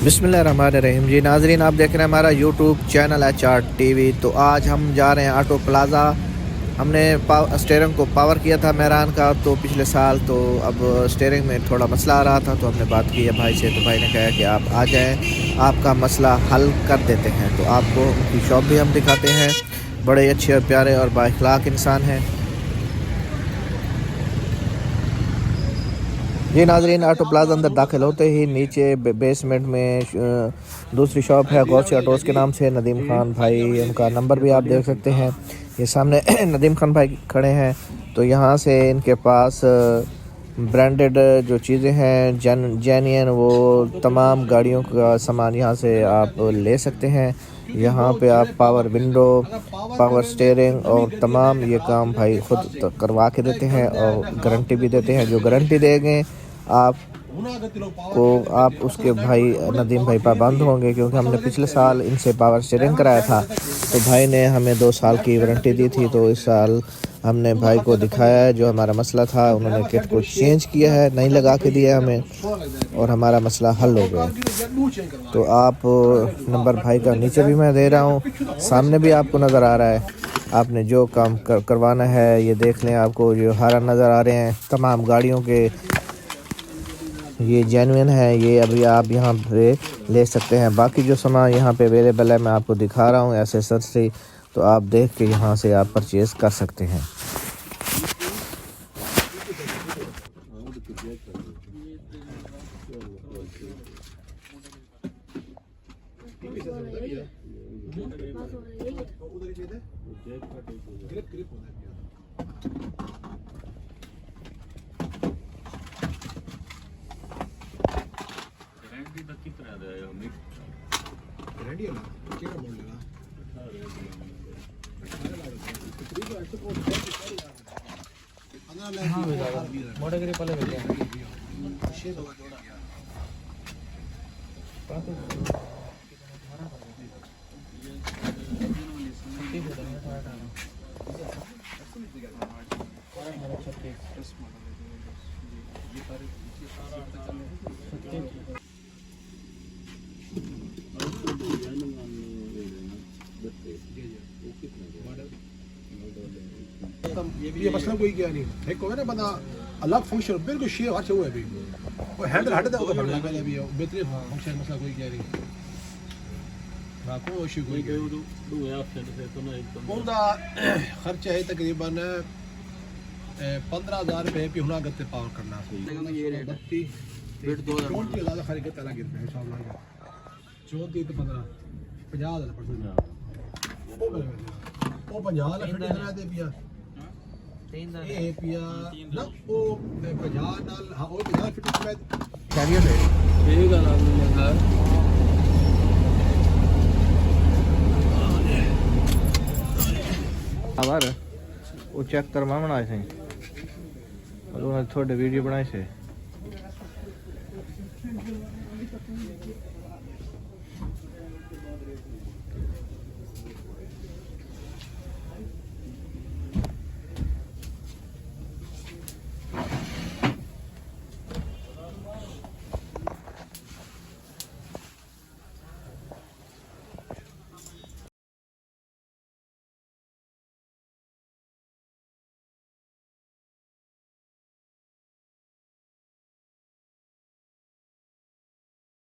बिस्मिल्लाहिर्रहमानिर्रहीम जी। नाजरीन, आप देख रहे हैं हमारा यूट्यूब चैनल HRTV। तो आज हम जा रहे हैं ऑटो प्लाज़ा। हमने स्टीयरिंग को पावर किया था मेहरान का तो पिछले साल, तो अब स्टीयरिंग में थोड़ा मसला आ रहा था, तो हमने बात की है भाई से। तो भाई ने कहा कि आप आ जाएं, आपका मसला हल कर देते हैं। तो आपको उनकी शॉप भी हम दिखाते हैं। बड़े अच्छे और प्यारे और बाइखलाक इंसान हैं। जी नाजरीन, ऑटो प्लाजा अंदर दाखिल होते ही नीचे बेसमेंट में दूसरी शॉप है गौसी ऑटोज़ के नाम से। नदीम खान भाई, उनका नंबर भी आप देख सकते हैं। ये सामने नदीम खान भाई खड़े हैं। तो यहाँ से इनके पास ब्रांडेड जो चीज़ें हैं, जेन्युइन, वो तमाम गाड़ियों का सामान यहाँ से आप ले सकते हैं। यहाँ पे आप पावर विंडो, पावर स्टीयरिंग और तमाम ये काम भाई खुद करवा के देते हैं और गारंटी भी देते हैं। जो गारंटी देंगे आप को, आप उसके भाई नदीम भाई पाबंद होंगे, क्योंकि हमने पिछले साल इनसे पावर स्टीयरिंग कराया था। तो भाई ने हमें 2 साल की वारंटी दी थी। तो इस साल हमने भाई को दिखाया है जो हमारा मसला था। उन्होंने किट को चेंज किया है, नहीं लगा के दिया हमें, और हमारा मसला हल हो गया। तो आप नंबर भाई का नीचे भी मैं दे रहा हूँ, सामने भी आपको नज़र आ रहा है। आपने जो काम करवाना है ये देख लें। आपको जो हारन नज़र आ रहे हैं तमाम गाड़ियों के, ये जेन्युइन है। ये अभी आप यहाँ पे ले सकते हैं। बाकी जो सामान यहाँ पे अवेलेबल है मैं आपको दिखा रहा हूँ एसेसरी। तो आप देख के यहाँ से आप परचेज़ कर सकते हैं। ये मसला कोई क्या नहीं है। कोई ना बंदा अलग फंक्शन बिल्कुल शेयर हर हुआ है भी वो हैंडल हट दे होगा बनना पहले भी बेहतरीन फंक्शन मसला कोई क्या नहीं ना कोई इशू कोई दो ऑप्शन से तो ना एकदम उनका खर्चा है तकरीबन 15,000 रुपए पे हुना गत्ते पावर करना ये रेट 2000 ज्यादा खरीद के तला गिर पे इंशाल्लाह 34 तो 15 50,000% वो 50 फिट देना दे पिया ए पिया ना वो 50 नाल हां वो 50 फिट में कैरियर है ये गल है आवार वो चेक करवा बनाए थे और थोड़े वीडियो बनाए थे।